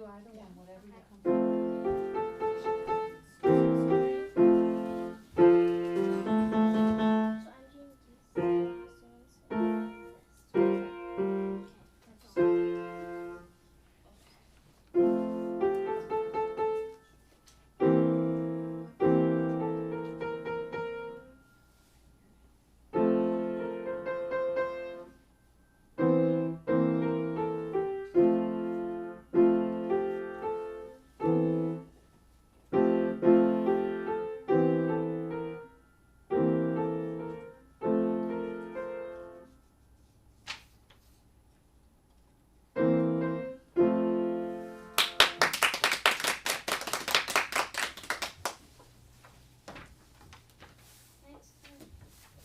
do either one, whatever you're Okay. comfortable with. So I'm doing this. Okay, that's all. Next,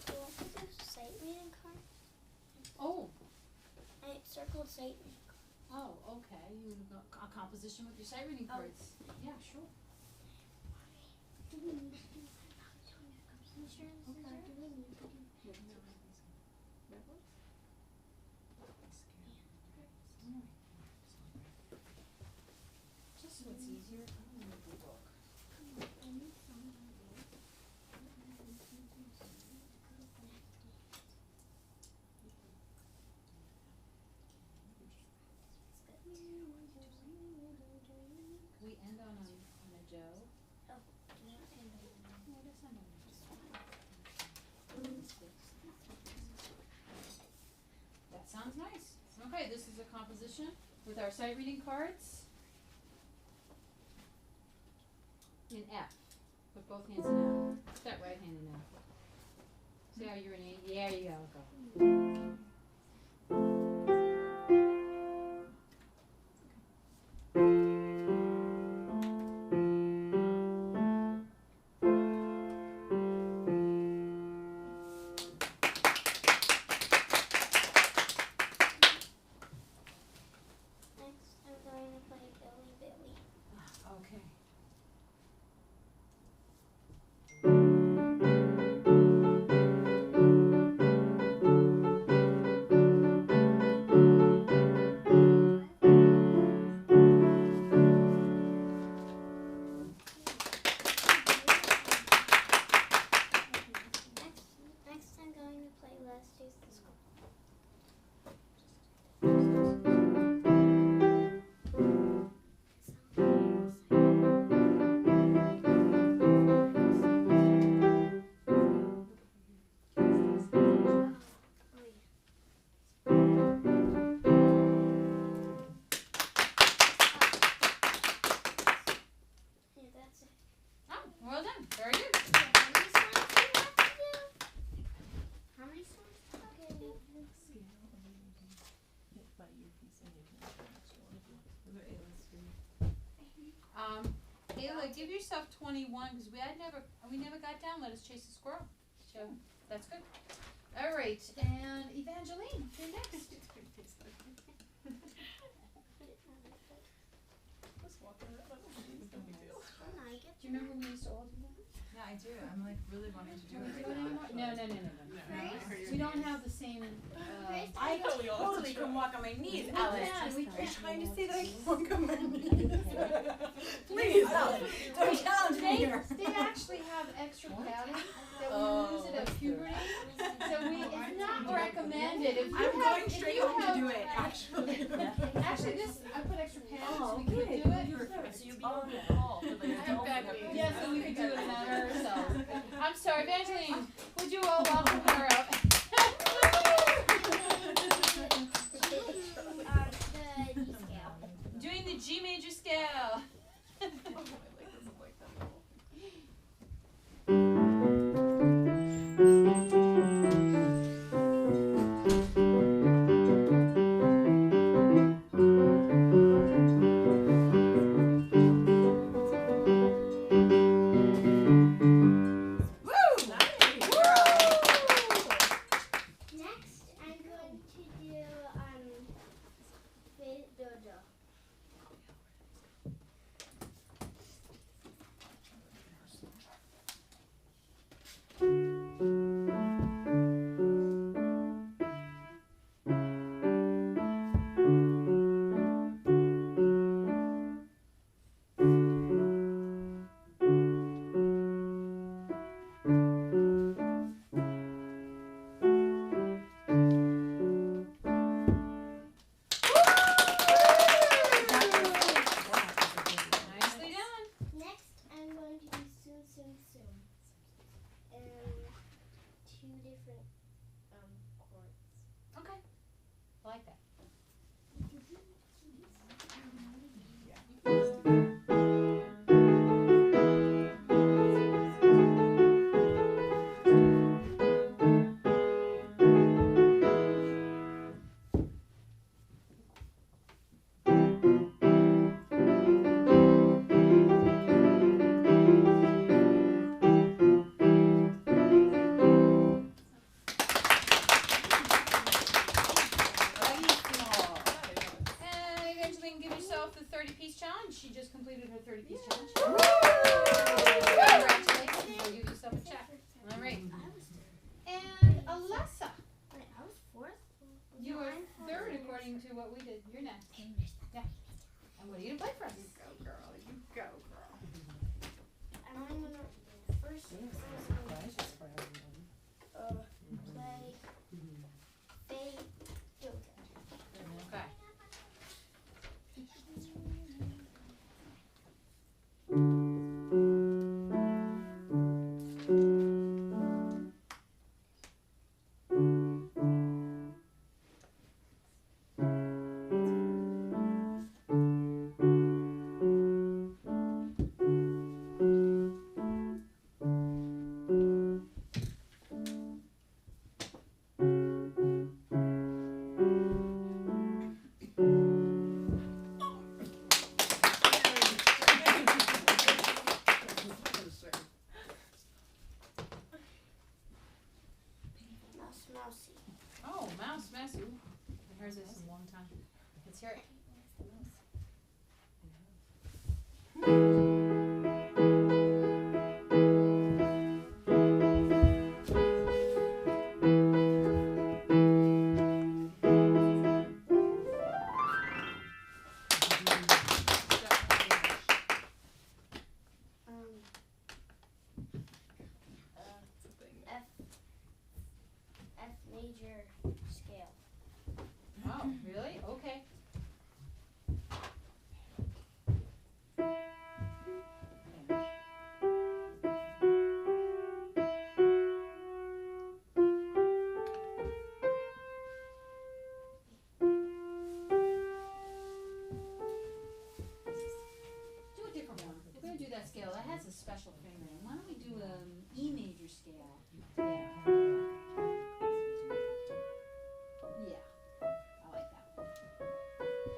go over the sight reading card. Oh, I circled sight reading. oh, okay. You got a composition with your sight reading cards. Yeah, sure. Do we need to do compositions? Okay. Do we need to do Just so it's easier, I'm gonna make a book. Can we end on a Joe? Oh, do you want to end on No, that's not on That sounds nice. Okay, this is a composition with our sight reading cards. In F. Put both hands in F. Put that right hand in F. See how you're in A? There you go. Go. Next, I'm going to play Billy Billy. Okay. Next, I'm going to play Last Taste of School. Yeah, that's it. Oh, well done. Very good. How many songs do you have to do? Ayla, give yourself 21 because we never got down. Let us chase the squirrel. So that's good. All right, and Evangeline, you're next. Do you remember when we used to all do that? Yeah, I do. I'm like really wanting to do it Do right it now. anymore? No. Right? We don't have the same. I totally can walk on my knees, We Alex. can, we Are you can. trying to say that I can walk on my knees? Please, Alex, don't challenge me here. They actually have extra padding that we use at puberty. So it's not recommended. If you I'm have, going straight home to do it, actually. Actually, I put extra padding so we good. could do it. So you'll be able to call for the Yeah, so we could do it better. So I'm sorry, Evangeline. Would you all welcome her up? The D scale. Doing the G major scale. Next, I'm going to do do. yourself the 30-piece challenge. She just completed her 30-piece Yeah. challenge. Woo! Congratulations. I'll give yourself a check. All right. And Alessa, Wait, I was fourth? you are third according to what we did. You're next. Yeah. And what are you going to play for us? You go, girl. You go, girl. I'm going to first play Fade Yoga. Okay. Mousey. Oh, Mouse. Ooh, I heard this in a long time. Let's hear it. F major scale. Oh, really? Okay. Do a different one. We're going to do that scale. That has a special fingering. Why don't we do an E major scale? Yeah. Yeah. I like that one.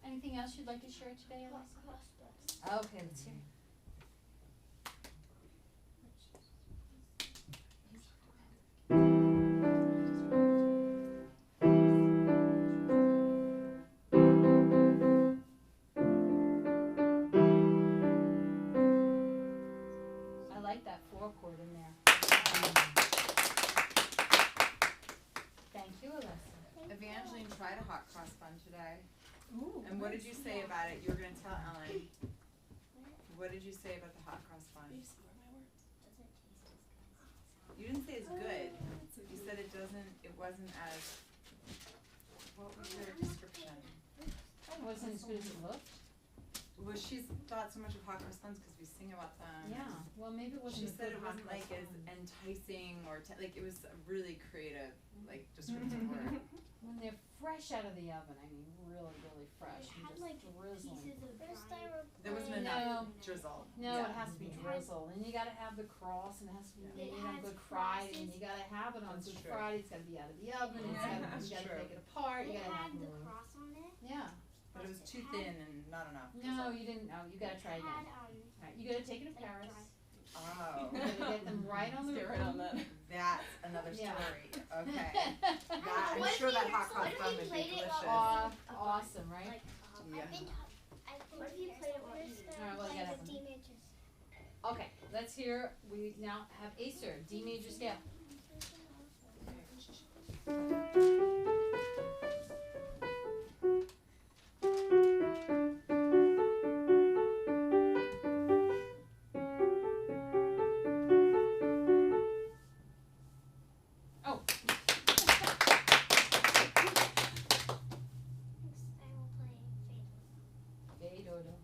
Anything else you'd like to share today, Alyssa? Okay, let's hear it. I like that 4 chord in there. Thank you, Alyssa. Evangeline tried a hot cross bun today. Ooh, And what did you say about it? You were going to tell Ellen. What did you say about the hot cross bun? You didn't say it's good. You said it wasn't as, what was your description? It wasn't as good as it looked. Well, she's thought so much of hot cross buns because we sing about them. Yeah, well, maybe it wasn't She as said good it wasn't hot like cross as bun. enticing or like it was a really creative, like descriptive word. When they're fresh out of the oven, I mean, really fresh. And just drizzling. There wasn't No. enough drizzle. No, Yeah. it has to be drizzle, and you gotta have the cross, and it has to be It made on has Good Friday, and crosses. you gotta have it on That's Good true. Friday. It's gotta be out of the oven. It's Yeah, gotta, that's you gotta true. take it apart. You It gotta had have the cross on it. yeah. But it was too thin and not enough. No, you didn't. No, you gotta try It again. had Right, you gotta take it to like Paris. dry. Oh. You gotta get them right on the. Get right on that. That's another Yeah. story. Okay. I That, I'm what sure if that we- hot cross what if bun we would be played it delicious. while- Awesome, right? Like, Yeah. what if you played it while Alright, well, you gotta have the one. D majors? Okay, let's hear. We now have Acer, D major scale. Oh. Next, I will play Fade. Fade Odo.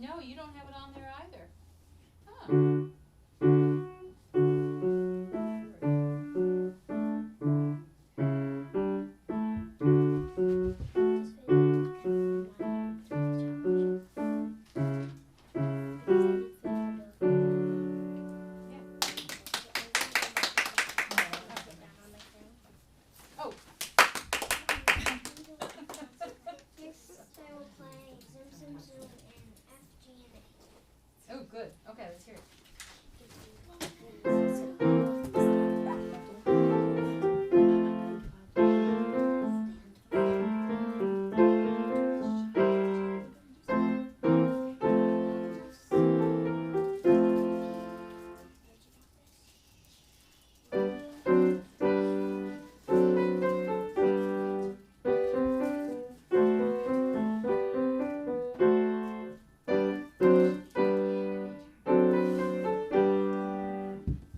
No, you don't have it on there either. Huh. Oh. Oh, good. Okay, let's hear it.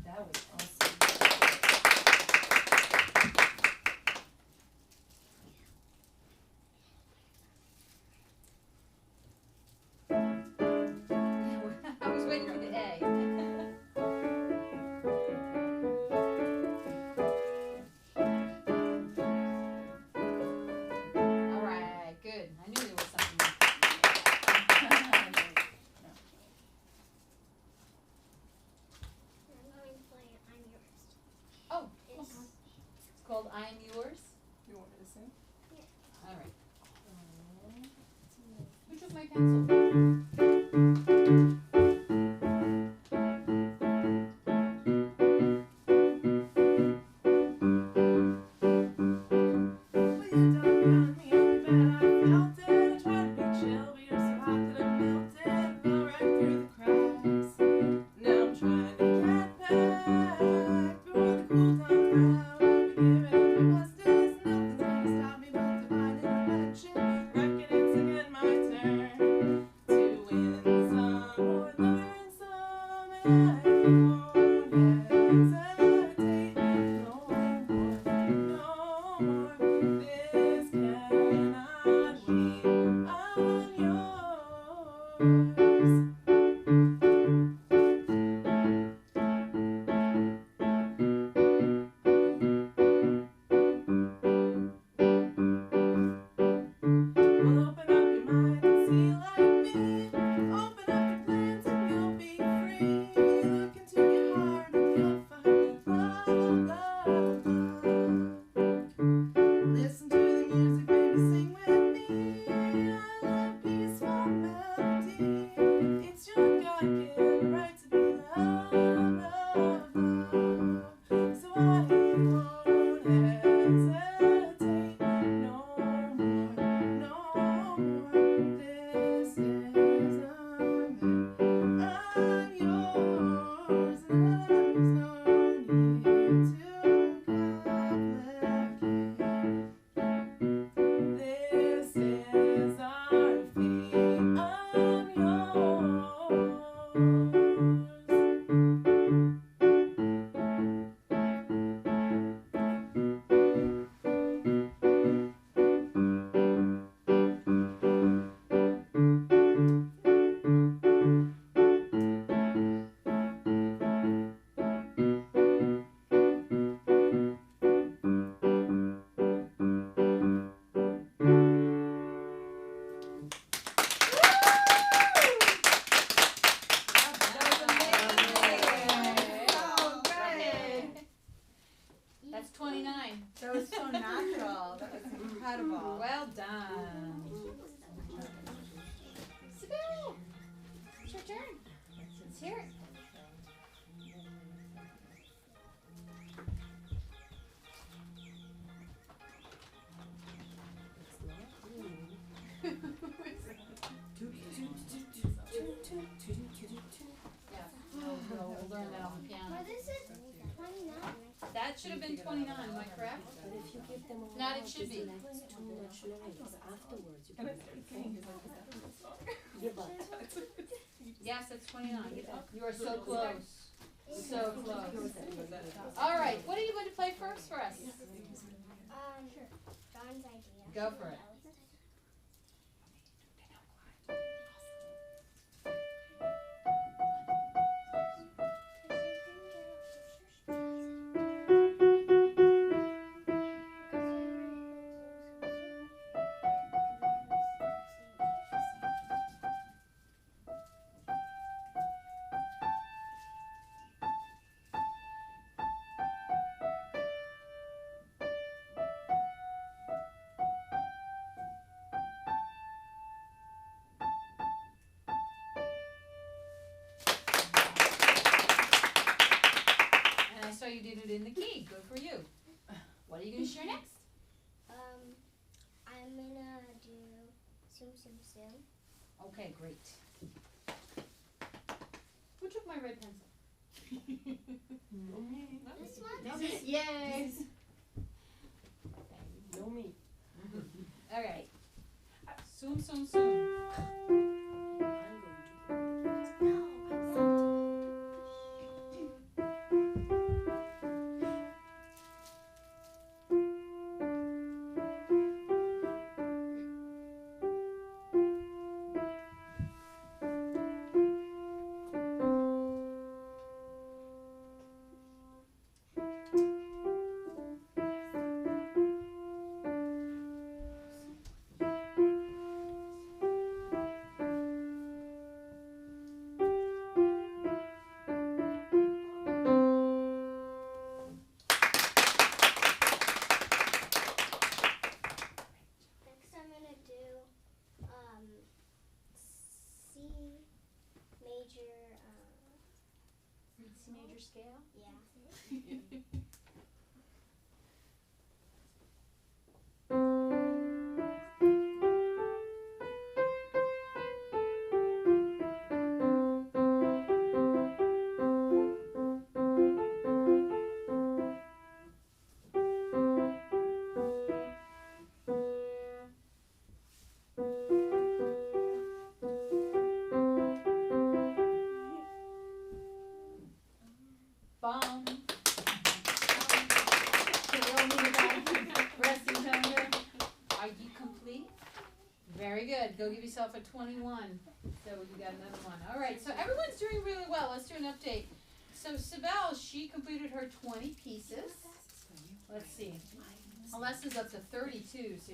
That was awesome. I was waiting for the A. All right, good. I knew there was something. Oh, it's called I Am Yours. You want me to sing? All right. Who took my pencil? That's 29. That was so natural. That was incredible. Well done. Sibyl, it's your turn. Let's hear it. Yeah, we'll learn that on the piano. What is it? 29. That should have been 29, am I correct? But if you give them all Not, it out, should be. it's like too much noise afterwards. You And I can started singing. He's like, is that from the song? yeah, but Yes, it's 29. You are so close. So close. Was that All right, what are you going to play first for us? John's idea. Go for it. completed in the key. Good for you. What are you going to share next? I'm gonna do Zoom Zoom Zoom. Okay, great. Who took my red pencil? This one? No, me. Yay! No me. All right. Soon, soon, soon. Next I'm gonna do C major C major scale. yeah. Bomb. Resting time here. Are you complete? Very good. Go give yourself a 21. So you got another one. All right. So everyone's doing really well. Let's do an update. So Sibel, she completed her 20 pieces. Let's see. Alessa's up to 32. So